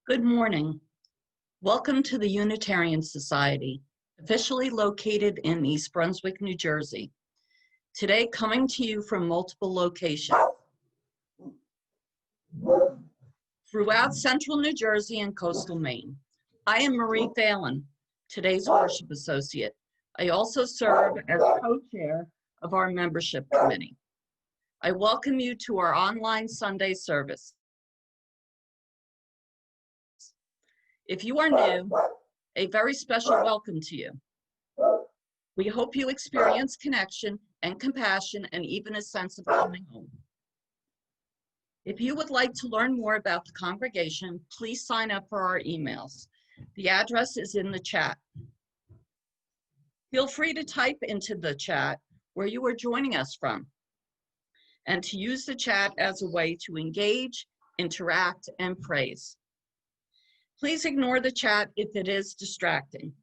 Good morning. Welcome to the Unitarian Society, officially located in East Brunswick, New Jersey. Today, coming to you from multiple locations throughout central New Jersey and coastal Maine. I am Marie Phelan, today's worship associate. I also serve as co-chair of our membership committee. I welcome you to our online Sunday service. If you are new, a very special welcome to you. We hope you experience connection and compassion and even a sense of coming home. If you would like to learn more about the congregation, please sign up for our emails. The address is in the chat. Feel free to type into the chat where you are joining us from and to use the chat as a way to engage, interact, and praise. Please ignore the chat if it is distracting.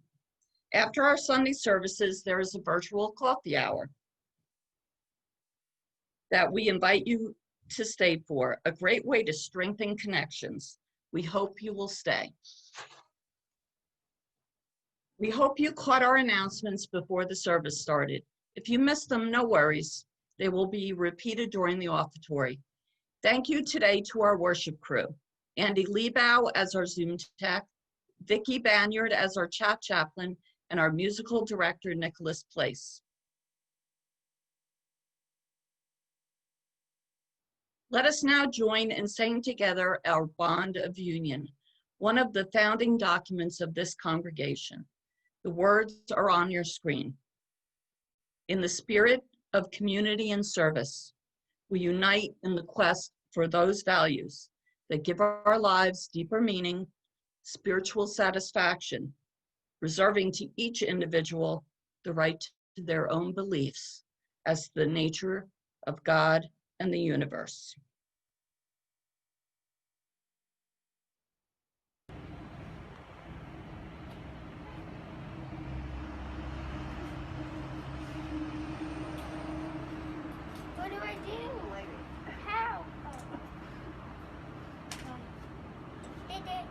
After our Sunday services, there is a virtual coffee hour that we invite you to stay for, a great way to strengthen connections. We hope you will stay. We hope you caught our announcements before the service started. If you missed them, no worries. They will be repeated during the offertory. Thank you today to our worship crew. Andy Liebau as our Zoom tech, Vicki Banyard as our chat chaplain, and our musical director, Nicholas Place. Let us now join in saying together our bond of union, one of the founding documents of this congregation. The words are on your screen. In the spirit of community and service, we unite in the quest for those values that give our lives deeper meaning, spiritual satisfaction, reserving to each individual the right to their own beliefs as the nature of God and the universe. What do I do? How? Did it?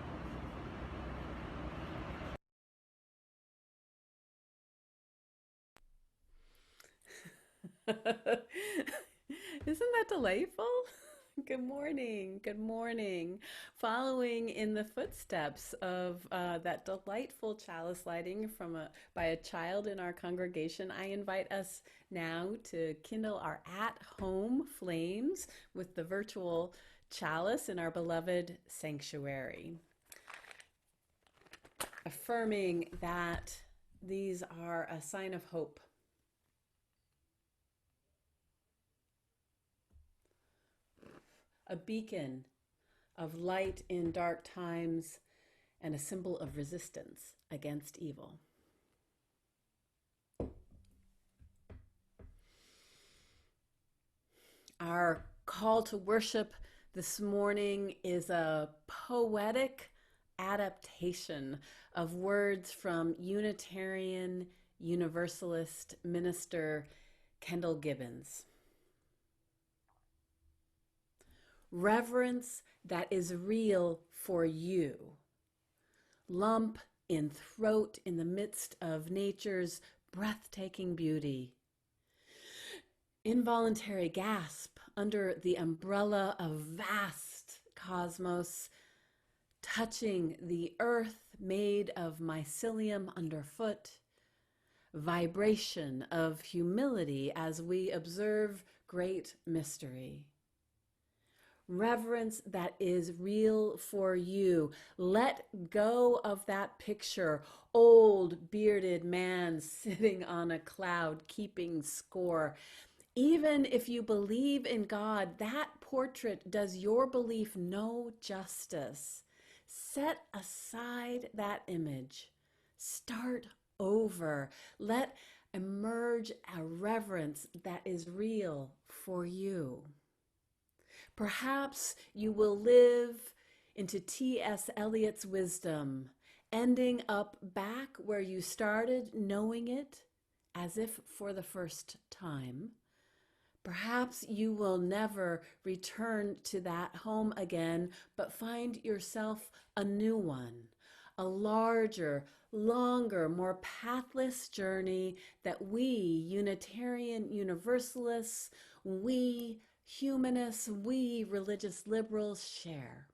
Isn't that delightful? Good morning. Good morning. Following in the footsteps of that delightful chalice lighting by a child in our congregation, I invite us now to kindle our at-home flames with the virtual chalice in our beloved sanctuary, affirming that these are a sign of hope. A beacon of light in dark times and a symbol of resistance against evil. Our call to worship this morning is a poetic adaptation of words from Unitarian Universalist minister Kendall Gibbons. Reverence that is real for you. Lump in throat in the midst of nature's breathtaking beauty. Involuntary gasp under the umbrella of vast cosmos, touching the earth made of mycelium underfoot. Vibration of humility as we observe great mystery. Reverence that is real for you. Let go of that picture. Old bearded man sitting on a cloud keeping score. Even if you believe in God, that portrait does your belief no justice. Set aside that image. Start over. Let emerge a reverence that is real for you. Perhaps you will live into T.S. Eliot's wisdom, ending up back where you started knowing it as if for the first time. Perhaps you will never return to that home again, but find yourself a new one, a larger, longer, more pathless journey that we Unitarian Universalists, we humanists, we religious liberals share.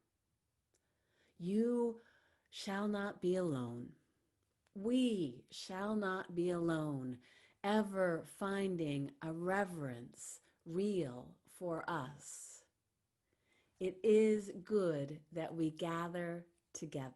You shall not be alone. We shall not be alone, ever finding a reverence real for us. It is good that we gather together.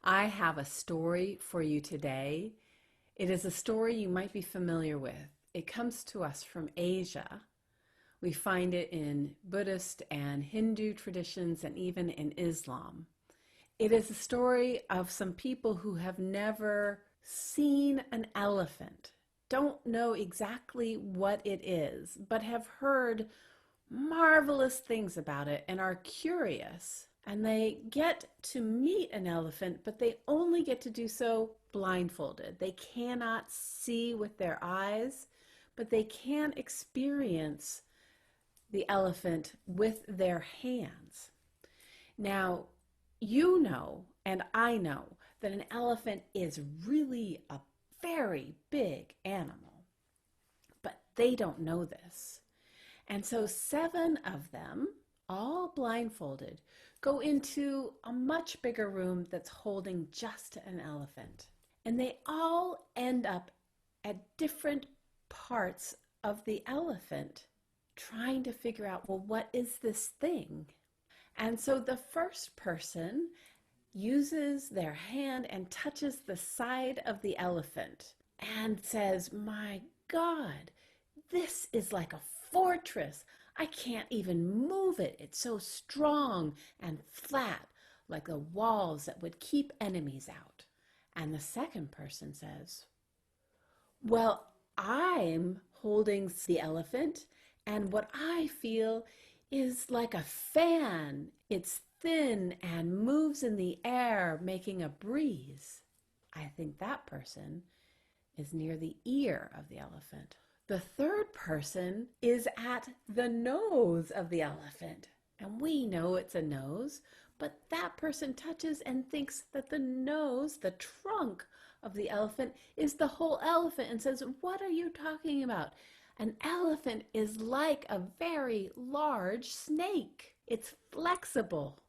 I have a story for you today. It is a story you might be familiar with. It comes to us from Asia. We find it in Buddhist and Hindu traditions and even in Islam. It is a story of some people who have never seen an elephant, don't know exactly what it is, but have heard marvelous things about it and are curious. And they get to meet an elephant, but they only get to do so blindfolded. They cannot see with their eyes, but they can experience the elephant with their hands. Now, you know, and I know, that an elephant is really a very big animal, but they don't know this. And so 7 of them, all blindfolded, go into a much bigger room that's holding just an elephant. And they all end up at different parts of the elephant, trying to figure out, well, what is this thing? And so the first person uses their hand and touches the side of the elephant and says, my God, this is like a fortress. I can't even move it. It's so strong and flat, like the walls that would keep enemies out. And the second person says, well, I'm holding the elephant, and what I feel is like a fan. It's thin and moves in the air, making a breeze. I think that person is near the ear of the elephant. The third person is at the nose of the elephant. And we know it's a nose, but that person touches and thinks that the nose, the trunk of the elephant, is the whole elephant and says, what are you talking about? An elephant is like a very large snake. It's flexible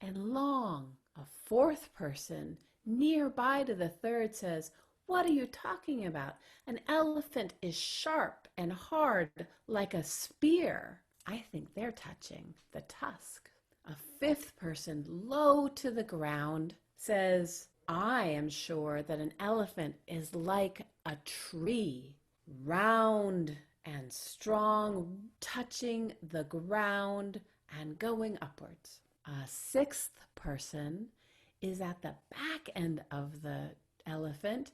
and long. A fourth person nearby to the third says, what are you talking about? An elephant is sharp and hard like a spear. I think they're touching the tusk. A fifth person, low to the ground, says, I am sure that an elephant is like a tree, round and strong, touching the ground and going upwards. A sixth person is at the back end of the elephant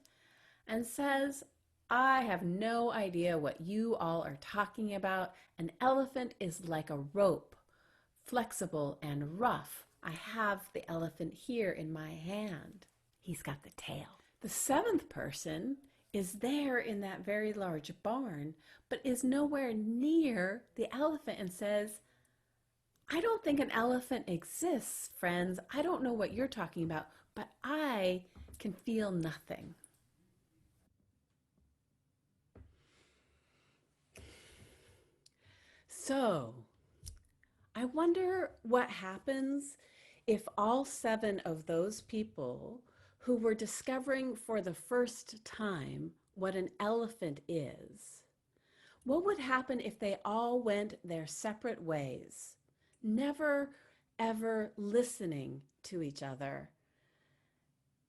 and says, I have no idea what you all are talking about. An elephant is like a rope, flexible and rough. I have the elephant here in my hand. He's got the tail. The seventh person is there in that very large barn, but is nowhere near the elephant and says, I don't think an elephant exists, friends. I don't know what you're talking about, but I can feel nothing. So, I wonder what happens if all 7 of those people who were discovering for the first time what an elephant is, what would happen if they all went their separate ways, never ever listening to each other?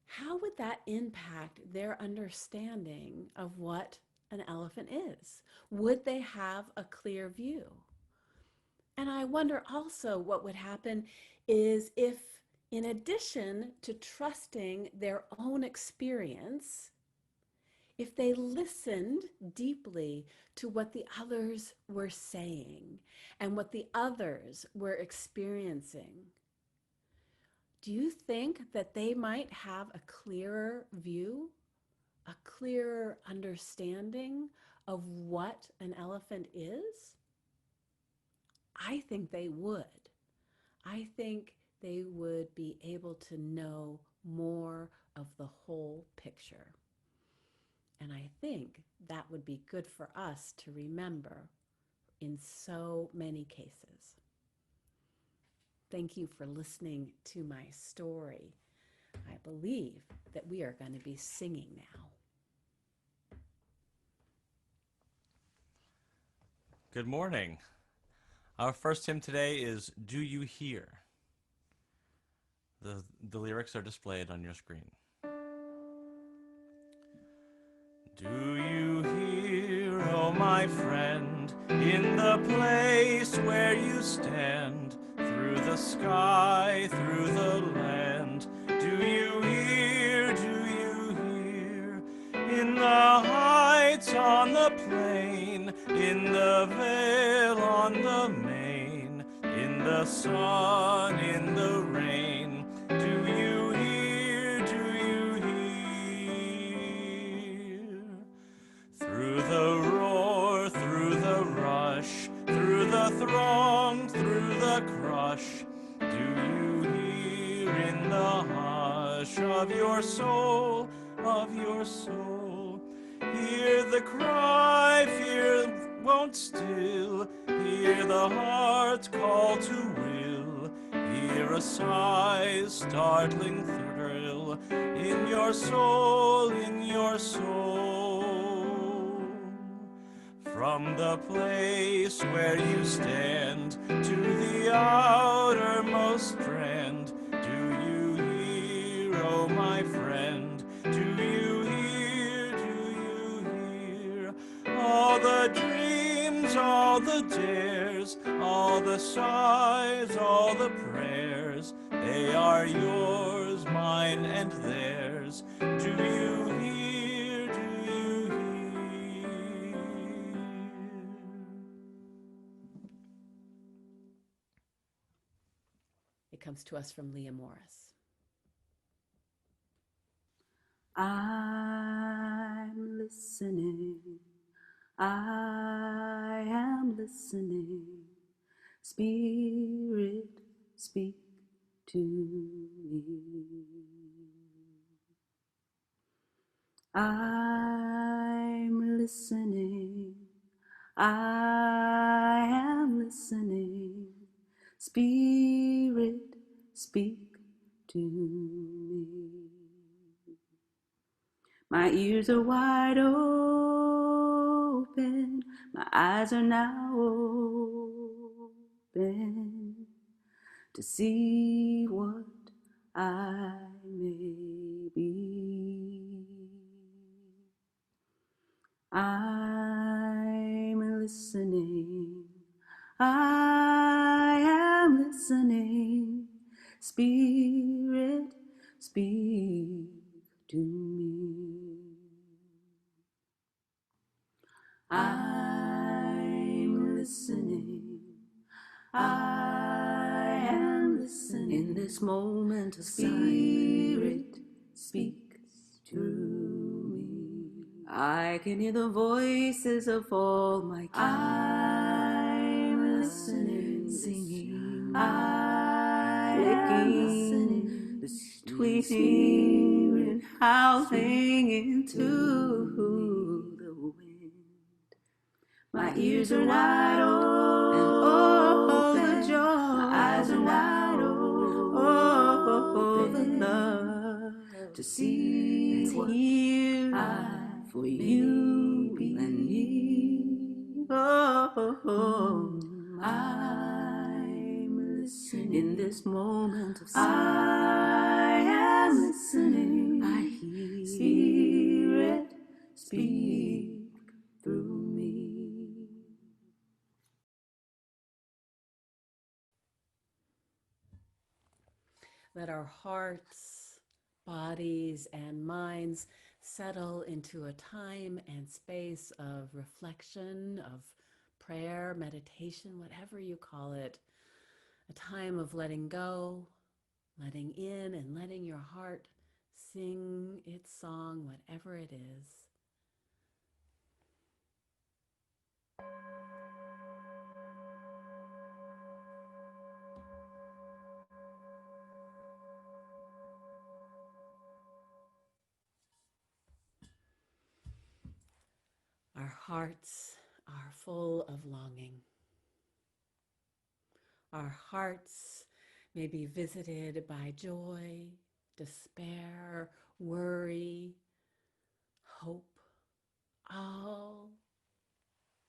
How would that impact their understanding of what an elephant is? Would they have a clear view? And I wonder also what would happen is if in addition to trusting their own experience, if they listened deeply to what the others were saying and what the others were experiencing, do you think that they might have a clearer view, a clearer understanding of what an elephant is? I think they would. I think they would be able to know more of the whole picture. And I think that would be good for us to remember in so many cases. Thank you for listening to my story. I believe that we are going to be singing now. Good morning. Our first hymn today is Do You Hear? The lyrics are displayed on your screen. Do you hear, oh my friend, in the place where you stand, through the sky, through the land? Do you hear, in the heights on the plain, in the vale on the main, in the sun, in the rain? Do you hear, through the roar, through the rush, through the throng, through the crush? Do you hear in the hush of your soul, of your soul? Hear the cry, fear won't still. Hear the heart call to will. Hear a sigh, startling thrill in your soul, in your soul. From the place where you stand to the outermost strand, do you hear, oh my friend? Do you hear all the dreams, all the dares, all the sighs, all the prayers? They are yours, mine and theirs. Do you hear, It comes to us from Leah Morris. I'm listening. I am listening. Spirit, speak to me. I'm listening. I am listening. Spirit, speak to me. My ears are wide open. My eyes are now open to see what I may be. I'm listening. I am listening. Spirit, speak to me. I'm listening. I am listening. In this moment of Spirit, speak through me. I can hear the voices of all my kin. I'm listening, singing. I'm listening, the tweeting, howling into the wind. My ears are wide open, and oh, the joy. My eyes are wide open, oh, the love to see and hear for you and me. Oh, I'm listening in this moment of silence. I am listening. I hear Spirit speak through me. Let our hearts, bodies, and minds settle into a time and space of reflection, of prayer, meditation, whatever you call it. A time of letting go, letting in, and letting your heart sing its song, whatever it is. Our hearts are full of longing. Our hearts may be visited by joy, despair, worry, hope, all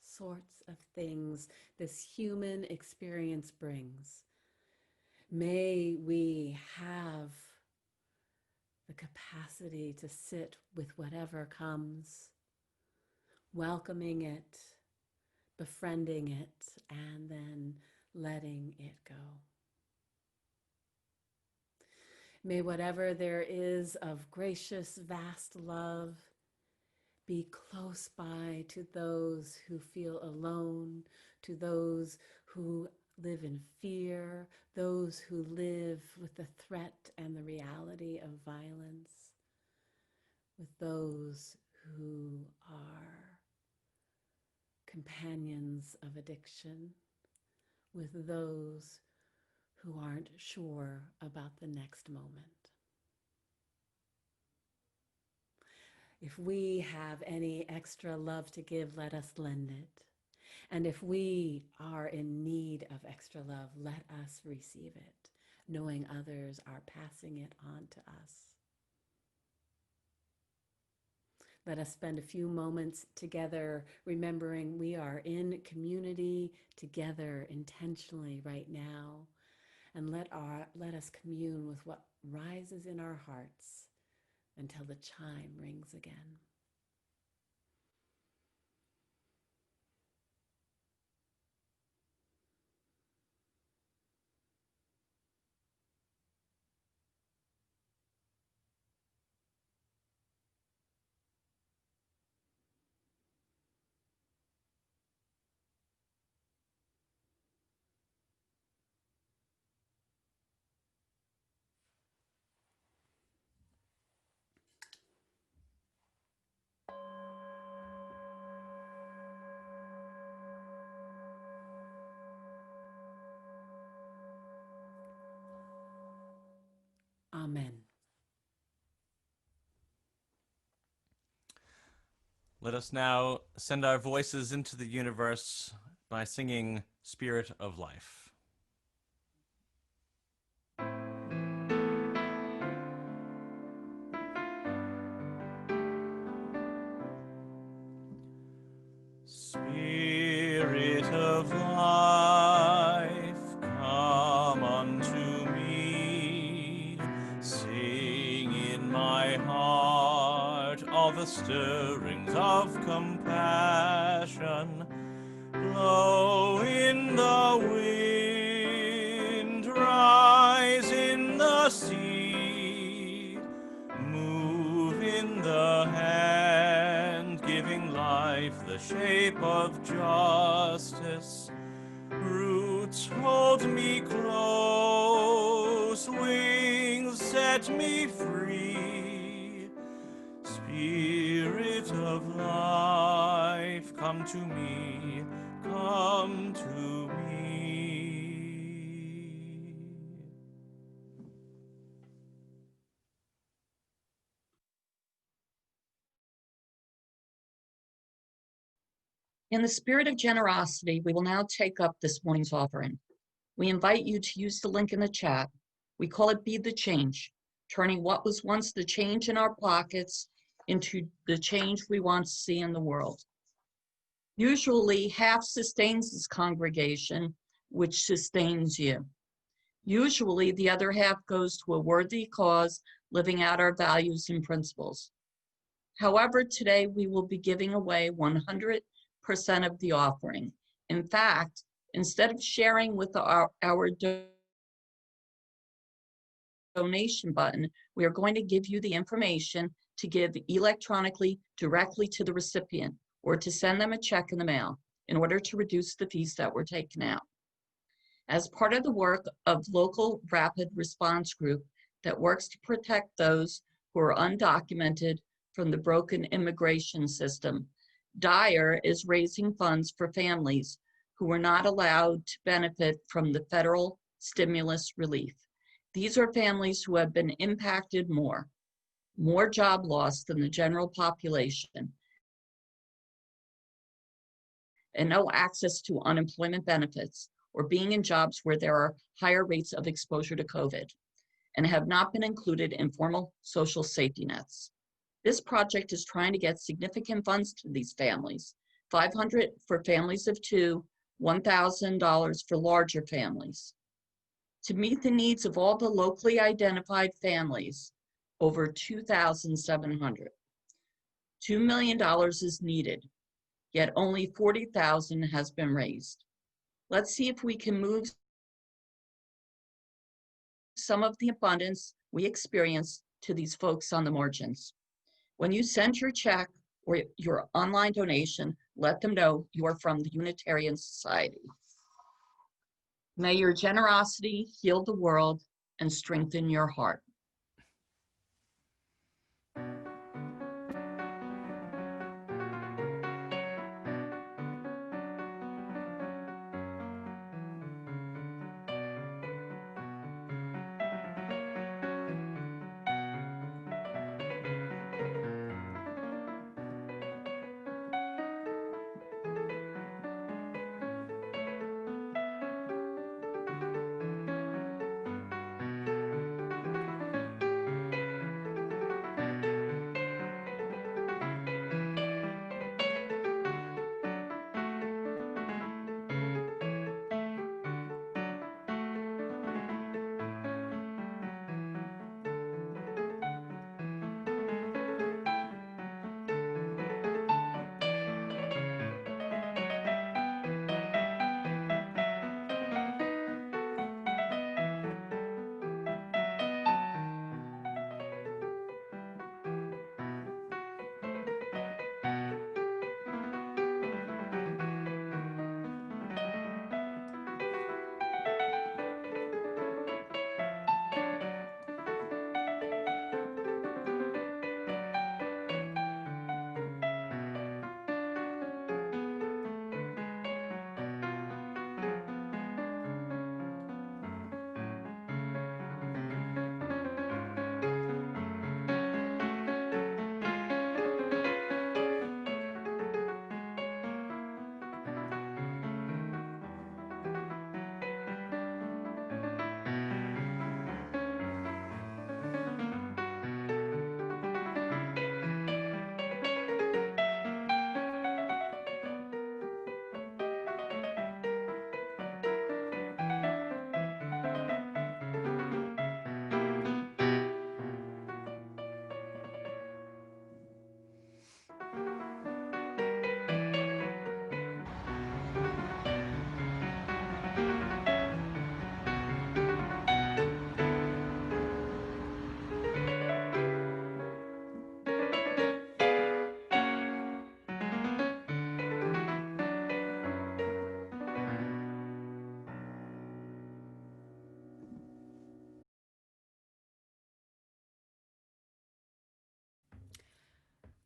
sorts of things this human experience brings. May we have the capacity to sit with whatever comes, welcoming it, befriending it, and then letting it go. May whatever there is of gracious, vast love be close by to those who feel alone, to those who live in fear, those who live with the threat and the reality of violence, with those who are companions of addiction, with those who aren't sure about the next moment. If we have any extra love to give, let us lend it. And if we are in need of extra love, let us receive it, knowing others are passing it on to us. Let us spend a few moments together, remembering we are in community together intentionally right now. And let us commune with what rises in our hearts until the chime rings again. Amen. Let us now send our voices into the universe by singing Spirit of Life. Spirit of life, come unto me. Sing in my heart all the stirrings of compassion. Blow in the wind, rise in the sea, move in the hand, giving life the shape of justice. Roots hold me close, wings set me free. Spirit of life, come to me, come to me. In the spirit of generosity, we will now take up this morning's offering. We invite you to use the link in the chat. We call it Be the Change, turning what was once the change in our pockets into the change we want to see in the world. Usually, half sustains this congregation, which sustains you. Usually, the other half goes to a worthy cause, living out our values and principles. However, today we will be giving away 100% of the offering. In fact, instead of sharing with our donation button, we are going to give you the information to give electronically directly to the recipient or to send them a check in the mail in order to reduce the fees that were taken out. As part of the work of local rapid response group that works to protect those who are undocumented from the broken immigration system, Dyer is raising funds for families who were not allowed to benefit from the federal stimulus relief. These are families who have been impacted more job loss than the general population, and no access to unemployment benefits or being in jobs where there are higher rates of exposure to COVID, and have not been included in formal social safety nets. This project is trying to get significant funds to these families, $500 for families of two, $1,000 for larger families. To meet the needs of all the locally identified families, over 2,700. $2 million is needed, yet only $40,000 has been raised. Let's see if we can move some of the abundance we experience to these folks on the margins. When you send your check or your online donation, let them know you are from the Unitarian Society. May your generosity heal the world and strengthen your heart.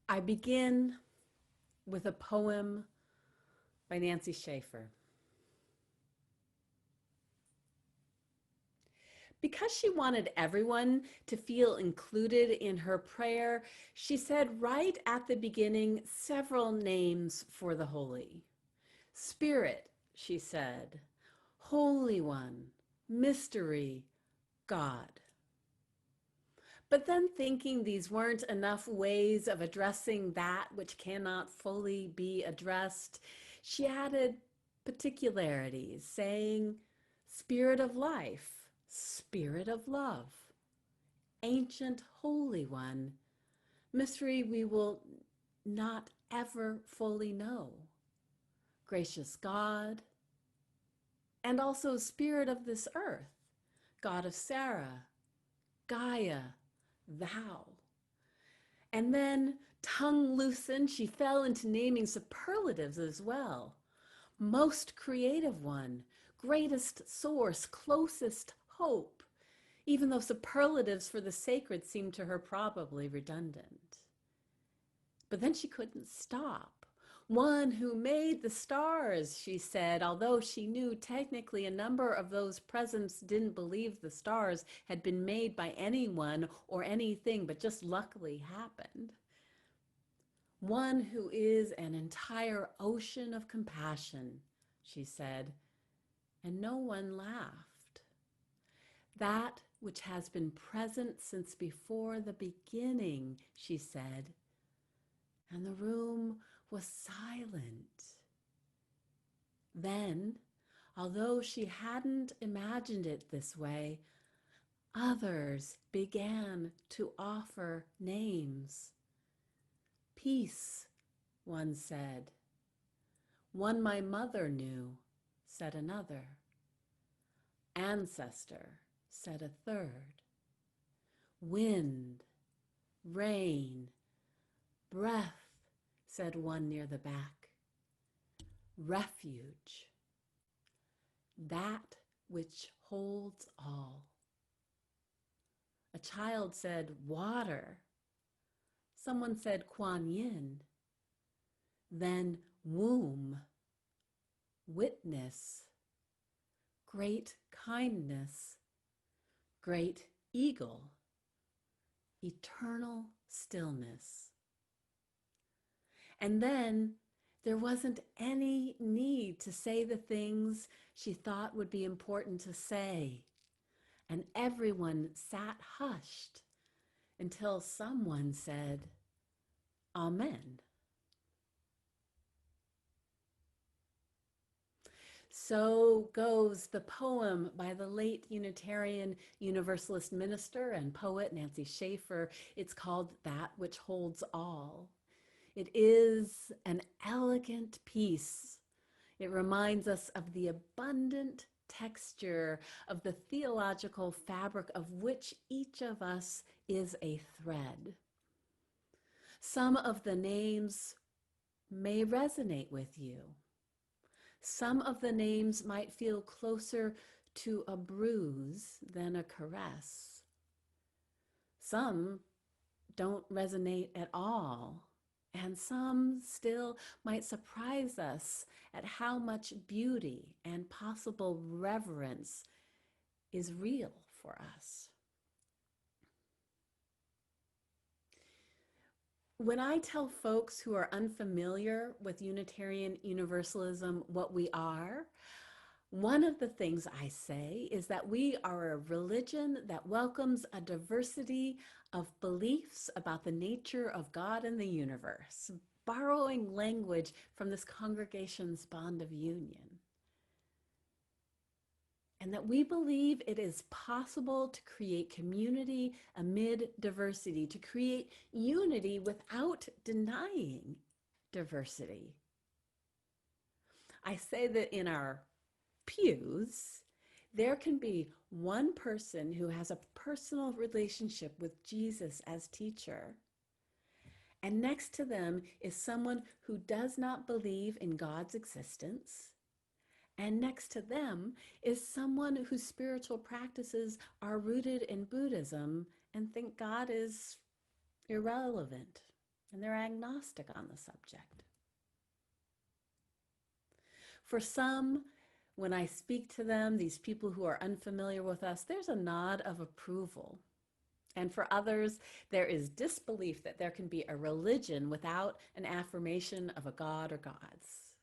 I begin with a poem by Nancy Schaefer. Because she wanted everyone to feel included in her prayer, she said right at the beginning several names for the holy. Spirit, she said, Holy One, Mystery, God. But then thinking these weren't enough ways of addressing that which cannot fully be addressed, she added particularities, saying, Spirit of life, Spirit of love, Ancient Holy One, mystery we will not ever fully know, Gracious God, and also Spirit of this earth, God of Sarah, Gaia, thou. And then, tongue loosened, she fell into naming superlatives as well. Most creative one, greatest source, closest hope, even though superlatives for the sacred seemed to her probably redundant. But then she couldn't stop. One who made the stars, she said, although she knew technically a number of those presents didn't believe the stars had been made by anyone or anything, but just luckily happened. One who is an entire ocean of compassion, she said, and no one laughed. That which has been present since before the beginning, she said, and the room was silent. Then, although she hadn't imagined it this way, others began to offer names. Peace, one said. One my mother knew, said another. Ancestor, said a third. Wind, rain, breath, said one near the back. Refuge, that which holds all. A child said water. Someone said Kuan Yin. Then womb, witness, great kindness, great eagle, eternal stillness. And then there wasn't any need to say the things she thought would be important to say. And everyone sat hushed until someone said, Amen. So goes the poem by the late Unitarian Universalist minister and poet Nancy Schaefer. It's called That Which Holds All. It is an elegant piece. It reminds us of the abundant texture of the theological fabric of which each of us is a thread. Some of the names may resonate with you. Some of the names might feel closer to a bruise than a caress. Some don't resonate at all. And some still might surprise us at how much beauty and possible reverence is real for us. When I tell folks who are unfamiliar with Unitarian Universalism what we are, one of the things I say is that we are a religion that welcomes a diversity of beliefs about the nature of God and the universe, borrowing language from this congregation's bond of union. And that we believe it is possible to create community amid diversity, to create unity without denying diversity. I say that in our pews, there can be one person who has a personal relationship with Jesus as teacher, and next to them is someone who does not believe in God's existence, and next to them is someone whose spiritual practices are rooted in Buddhism and think God is irrelevant, and they're agnostic on the subject. For some, when I speak to them, these people who are unfamiliar with us, there's a nod of approval. And for others, there is disbelief that there can be a religion without an affirmation of a God or gods.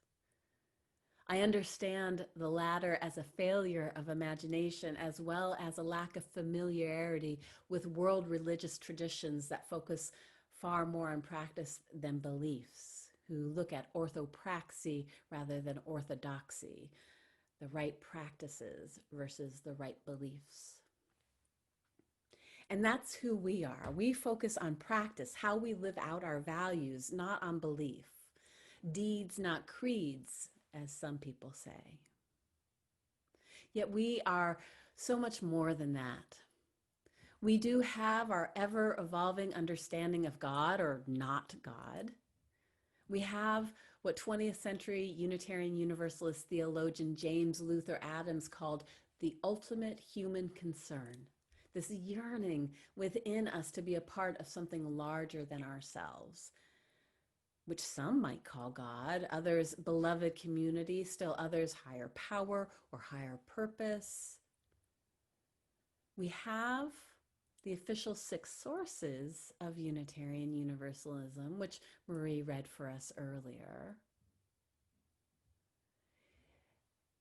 I understand the latter as a failure of imagination, as well as a lack of familiarity with world religious traditions that focus far more on practice than beliefs, who look at orthopraxy rather than orthodoxy, the right practices versus the right beliefs. And that's who we are. We focus on practice, how we live out our values, not on belief. Deeds, not creeds, as some people say. Yet we are so much more than that. We do have our ever-evolving understanding of God or not God. We have what 20th century Unitarian Universalist theologian James Luther Adams called the ultimate human concern, this yearning within us to be a part of something larger than ourselves, which some might call God, others beloved community, still others higher power or higher purpose. We have the official 6 sources of Unitarian Universalism, which Marie read for us earlier.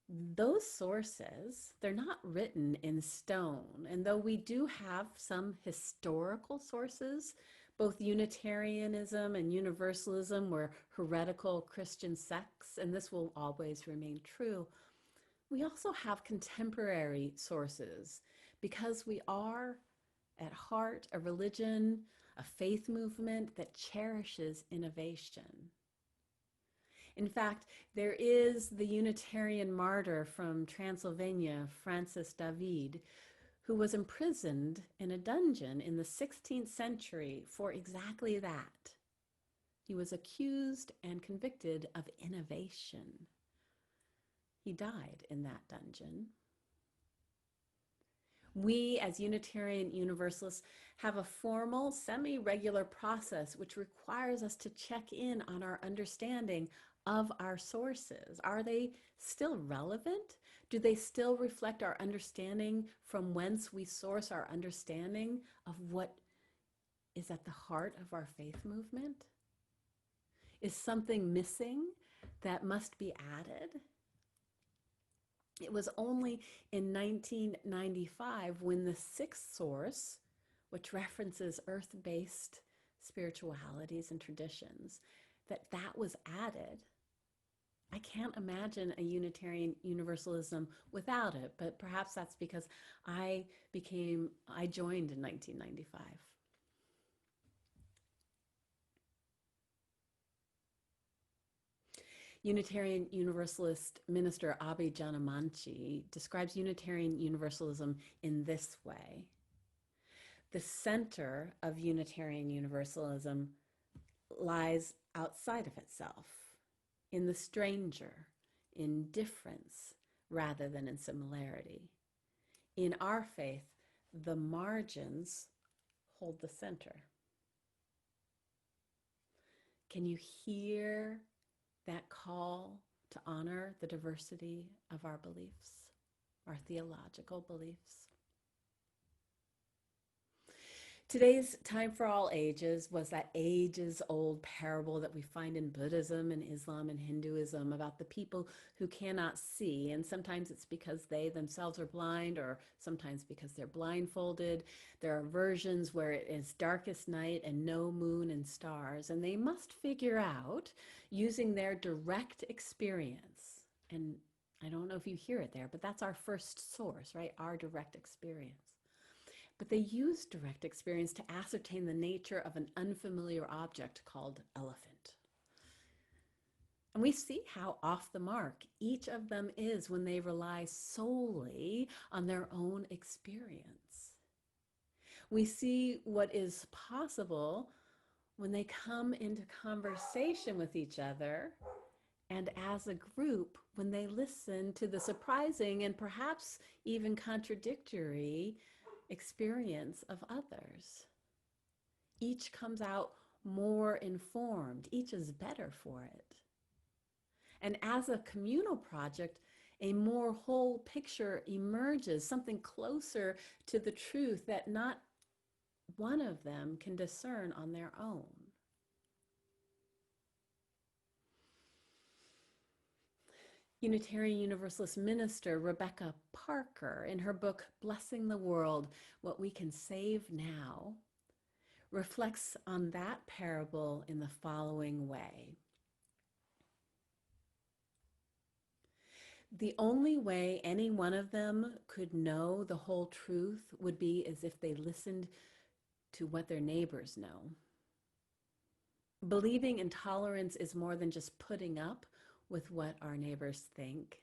Those sources, they're not written in stone. And though we do have some historical sources, both Unitarianism and Universalism were heretical Christian sects, and this will always remain true, we also have contemporary sources because we are at heart a religion, a faith movement that cherishes innovation. In fact, there is the Unitarian martyr from Transylvania, Francis David, who was imprisoned in a dungeon in the 16th century for exactly that. He was accused and convicted of innovation. He died in that dungeon. We, as Unitarian Universalists, have a formal, semi-regular process which requires us to check in on our understanding of our sources. Are they still relevant? Do they still reflect our understanding from whence we source our understanding of what is at the heart of our faith movement? Is something missing that must be added? It was only in 1995 when the 6th source, which references earth-based spiritualities and traditions, that was added. I can't imagine a Unitarian Universalism without it, but perhaps that's because I joined in 1995. Unitarian Universalist minister Abhi Janamanchi describes Unitarian Universalism in this way. The center of Unitarian Universalism lies outside of itself, in the stranger, in difference rather than in similarity. In our faith, the margins hold the center. Can you hear that call to honor the diversity of our beliefs, our theological beliefs? Today's Time for All Ages was that ages-old parable that we find in Buddhism and Islam and Hinduism about the people who cannot see, and sometimes it's because they themselves are blind, or sometimes because they're blindfolded. There are versions where it is darkest night and no moon and stars, and they must figure out, using their direct experience, and I don't know if you hear it there, but that's our first source, right? Our direct experience. But they use direct experience to ascertain the nature of an unfamiliar object called elephant. And we see how off the mark each of them is when they rely solely on their own experience. We see what is possible when they come into conversation with each other and as a group when they listen to the surprising and perhaps even contradictory experience of others. Each comes out more informed. Each is better for it. And as a communal project, a more whole picture emerges, something closer to the truth that not one of them can discern on their own. Unitarian Universalist minister Rebecca Parker, in her book Blessing the World, What We Can Save Now, reflects on that parable in the following way. The only way any one of them could know the whole truth would be as if they listened to what their neighbors know. Believing in tolerance is more than just putting up with what our neighbors think.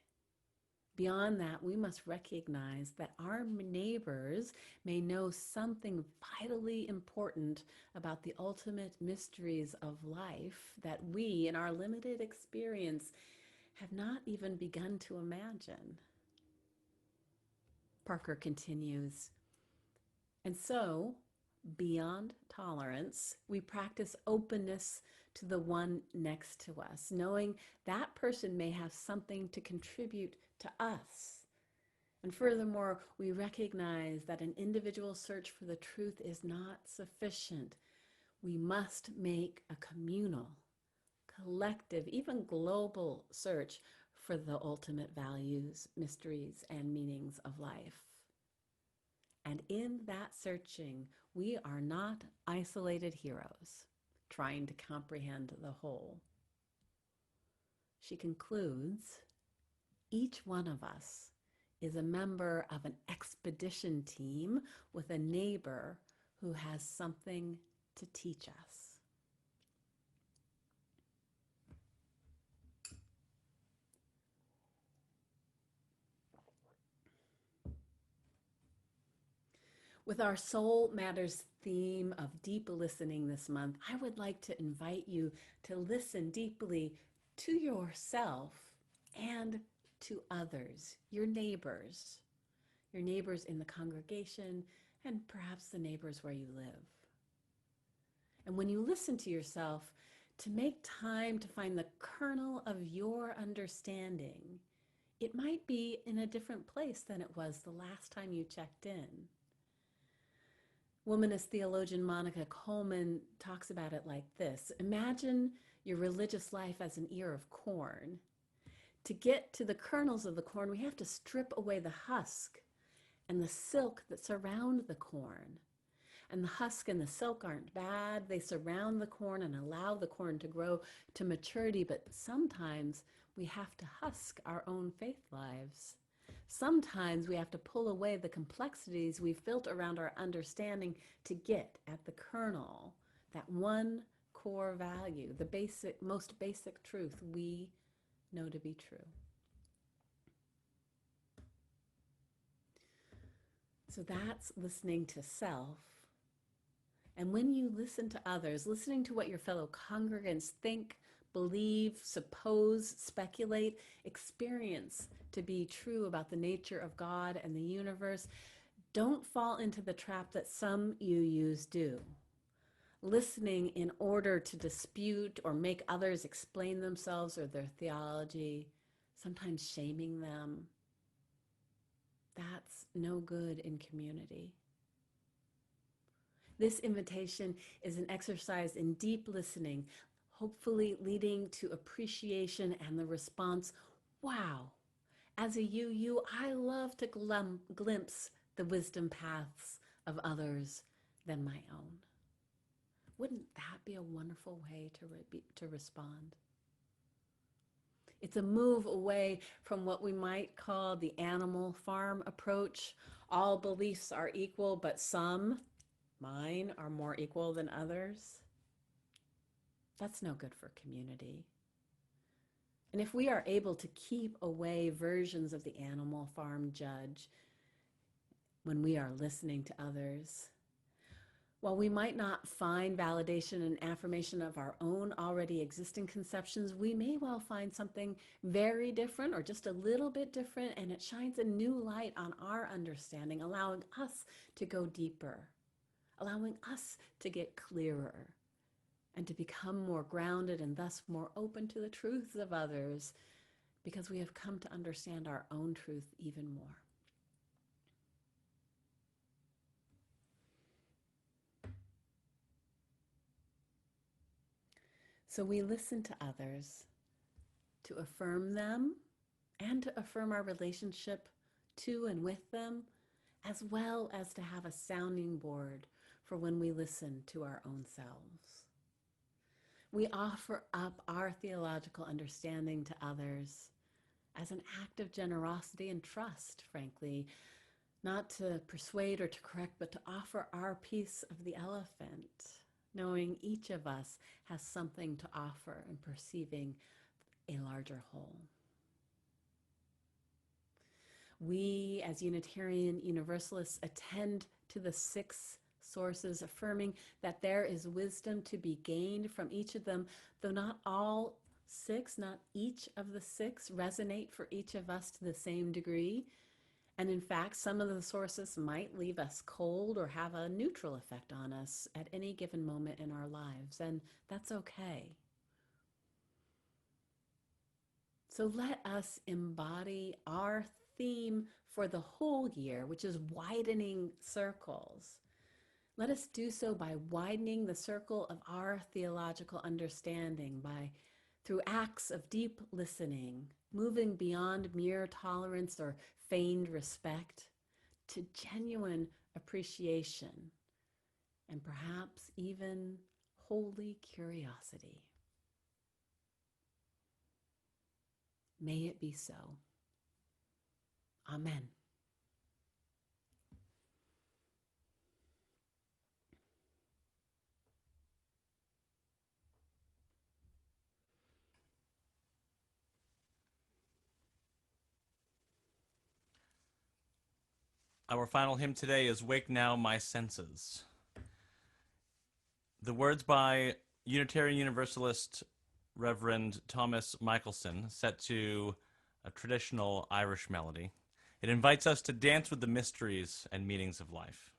Beyond that, we must recognize that our neighbors may know something vitally important about the ultimate mysteries of life that we, in our limited experience, have not even begun to imagine. Parker continues, and so, beyond tolerance, we practice openness to the one next to us, knowing that person may have something to contribute to us. And furthermore, we recognize that an individual search for the truth is not sufficient. We must make a communal, collective, even global search for the ultimate values, mysteries, and meanings of life. And in that searching, we are not isolated heroes trying to comprehend the whole. She concludes, each one of us is a member of an expedition team with a neighbor who has something to teach us. With our Soul Matters theme of deep listening this month, I would like to invite you to listen deeply to yourself and to others, your neighbors in the congregation, and perhaps the neighbors where you live. And when you listen to yourself, to make time to find the kernel of your understanding, it might be in a different place than it was the last time you checked in. Womanist theologian Monica Coleman talks about it like this. Imagine your religious life as an ear of corn. To get to the kernels of the corn, we have to strip away the husk and the silk that surround the corn. And the husk and the silk aren't bad. They surround the corn and allow the corn to grow to maturity. But sometimes we have to husk our own faith lives. Sometimes we have to pull away the complexities we've built around our understanding to get at the kernel, that one core value, the most basic truth we know to be true. So that's listening to self. And when you listen to others, listening to what your fellow congregants think, believe, suppose, speculate, experience to be true about the nature of God and the universe, don't fall into the trap that some UUs do. Listening in order to dispute or make others explain themselves or their theology, sometimes shaming them. That's no good in community. This invitation is an exercise in deep listening, hopefully leading to appreciation and the response, wow, as a UU, I love to glimpse the wisdom paths of others than my own. Wouldn't that be a wonderful way to respond? It's a move away from what we might call the animal farm approach. All beliefs are equal, but some, mine, are more equal than others. That's no good for community. And if we are able to keep away versions of the animal farm judge when we are listening to others, while we might not find validation and affirmation of our own already existing conceptions, we may well find something very different or just a little bit different, and it shines a new light on our understanding, allowing us to go deeper, allowing us to get clearer, and to become more grounded and thus more open to the truths of others, because we have come to understand our own truth even more. So we listen to others to affirm them and to affirm our relationship to and with them, as well as to have a sounding board for when we listen to our own selves. We offer up our theological understanding to others as an act of generosity and trust, frankly, not to persuade or to correct, but to offer our piece of the elephant, knowing each of us has something to offer and perceiving a larger whole. We, as Unitarian Universalists, attend to the 6 sources, affirming that there is wisdom to be gained from each of them, though not all 6, not each of the 6 resonate for each of us to the same degree. And in fact, some of the sources might leave us cold or have a neutral effect on us at any given moment in our lives, and that's okay. So let us embody our theme for the whole year, which is widening circles. Let us do so by widening the circle of our theological understanding, through acts of deep listening, moving beyond mere tolerance or feigned respect to genuine appreciation and perhaps even holy curiosity. May it be so. Amen. Our final hymn today is Wake Now My Senses. The words by Unitarian Universalist Reverend Thomas Michelson, set to a traditional Irish melody. It invites us to dance with the mysteries and meanings of life.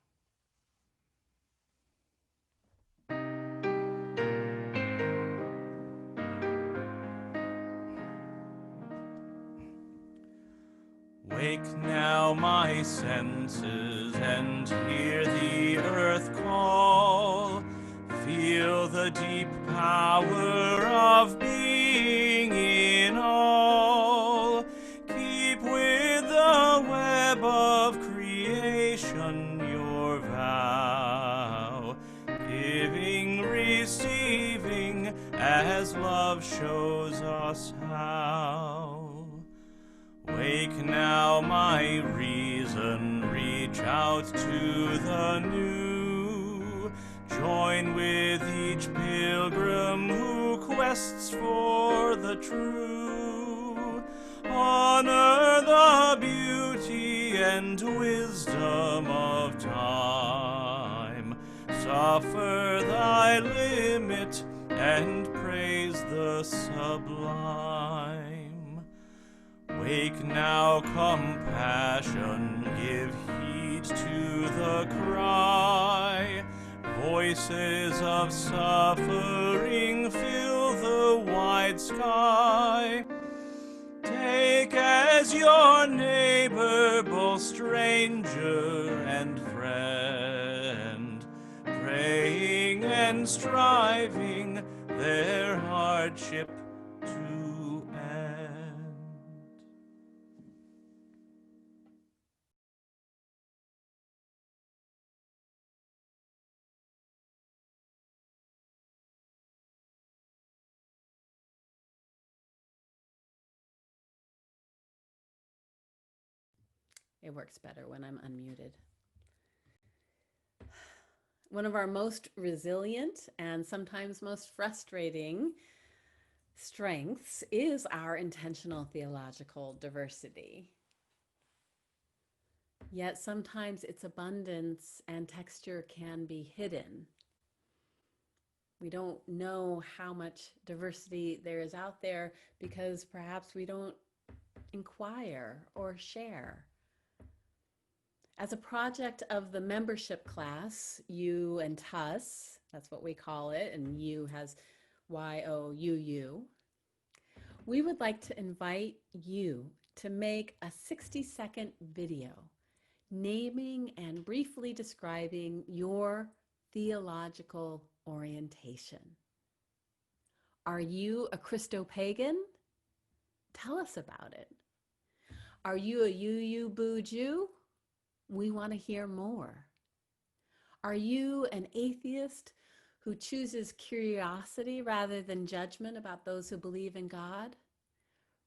Wake now my senses and hear the earth call. Feel the deep power of being in all. Keep with the web of creation your vow, giving, receiving, as love shows us how. Wake now my reason, reach out to the new. Join with each pilgrim who quests for the true. Honor the beauty and wisdom of time. Suffer thy limit and praise the sublime. Wake now, compassion, give heed to the cry. Voices of suffering fill the wide sky. Take as your neighbor both stranger and friend, praying and striving their hardship to end. It works better when I'm unmuted. One of our most resilient and sometimes most frustrating strengths is our intentional theological diversity. Yet sometimes its abundance and texture can be hidden. We don't know how much diversity there is out there because perhaps we don't inquire or share. As a project of the membership class, You and TUS, that's what we call it, and You has YOUU, we would like to invite you to make a 60-second video naming and briefly describing your theological orientation. Are you a Christo-pagan? Tell us about it. Are you a UU-boo Jew? We want to hear more. Are you an atheist who chooses curiosity rather than judgment about those who believe in God?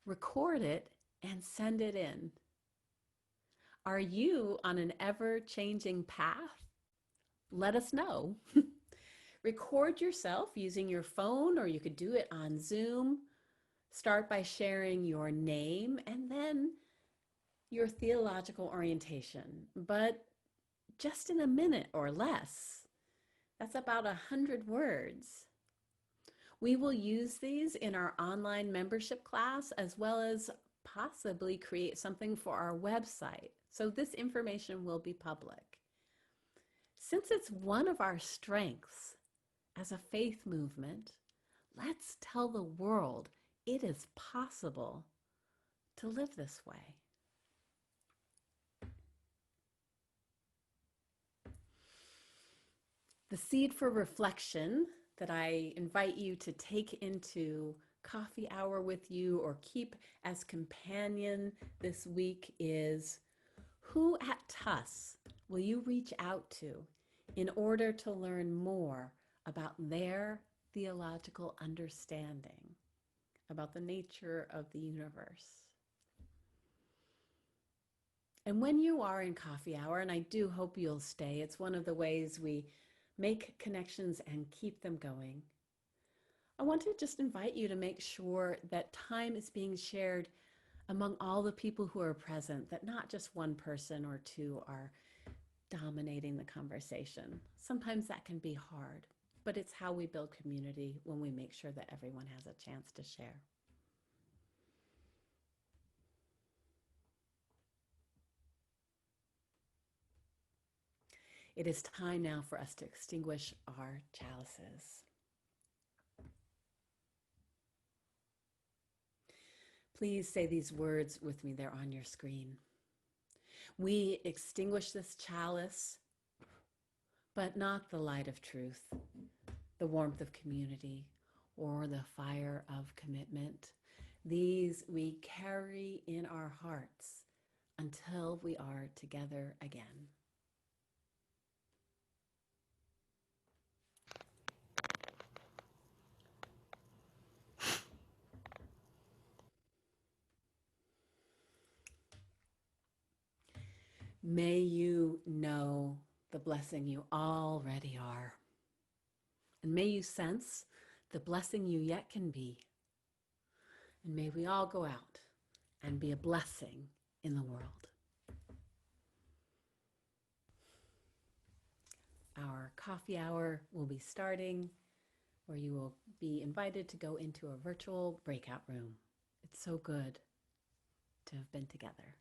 Record it and send it in. Are you on an ever-changing path? Let us know. Record yourself using your phone, or you could do it on Zoom. Start by sharing your name and then your theological orientation, but just in a minute or less. That's about 100 words. We will use these in our online membership class, as well as possibly create something for our website. So this information will be public. Since it's one of our strengths as a faith movement, let's tell the world it is possible to live this way. The seed for reflection that I invite you to take into coffee hour with you or keep as companion this week is, who at TUS will you reach out to in order to learn more about their theological understanding about the nature of the universe? And when you are in coffee hour, and I do hope you'll stay, it's one of the ways we make connections and keep them going. I want to just invite you to make sure that time is being shared among all the people who are present, that not just one person or two are dominating the conversation. Sometimes that can be hard, but it's how we build community when we make sure that everyone has a chance to share. It is time now for us to extinguish our chalices. Please say these words with me. They're on your screen. We extinguish this chalice, but not the light of truth, the warmth of community, or the fire of commitment. These we carry in our hearts until we are together again. May you know the blessing you already are. And may you sense the blessing you yet can be. And may we all go out and be a blessing in the world. Our coffee hour will be starting, where you will be invited to go into a virtual breakout room. It's so good to have been together.